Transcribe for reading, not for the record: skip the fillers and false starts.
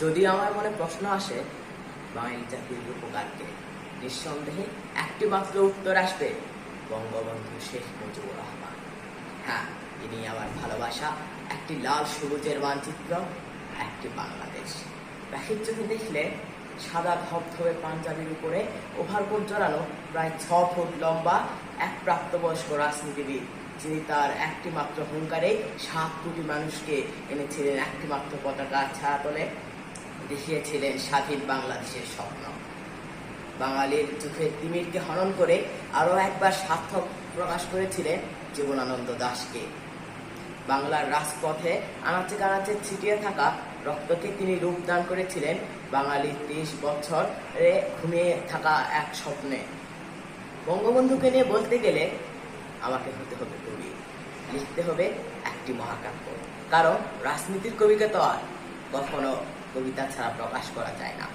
যদি আমার মনে প্রশ্ন আসে বাঙালি জাতির রূপকারকে, নিঃসন্দেহে একটি মাত্র উত্তর আসবে, বঙ্গবন্ধু শেখ মুজিবুর রহমান। হ্যাঁ, ইনি আমার ভালোবাসা, একটি লাল সবুজের মানচিত্র, একটি বাংলাদেশ। ব্যাসের চোখে দেখলে সাদা ধবধবে পাঞ্জাবির উপরে ওভারকোট জড়ানো, প্রায় 6 ফুট লম্বা এক প্রাপ্তবয়স্ক রাজনীতিবিদ, যিনি তার একটি মাত্র হুঙ্কারে 7 কোটি মানুষকে এনেছিলেন একটি মাত্র পতাকা ছায়াতলে, দেখিয়েছিলেন স্বাধীন বাংলাদেশের স্বপ্ন। বাঙালির চোখের তিমিরকে হনন করে আরও একবার সার্থক প্রকাশ করেছিলেন জীবনানন্দ দাশকে। বাংলার রাজপথে আনাচে কানাচে ছিটিয়ে থাকা রক্তকে তিনি রূপদান করেছিলেন বাঙালির 30 বছরে ঘুমিয়ে থাকা এক স্বপ্নে। বঙ্গবন্ধুকে নিয়ে বলতে গেলে আমাকে হতে হবে কবি, লিখতে হবে একটি মহাকাব্য, কারণ রাজনীতির কবিকে তো আর কখনো কবিতা ছাড়া প্রকাশ করা যায় না।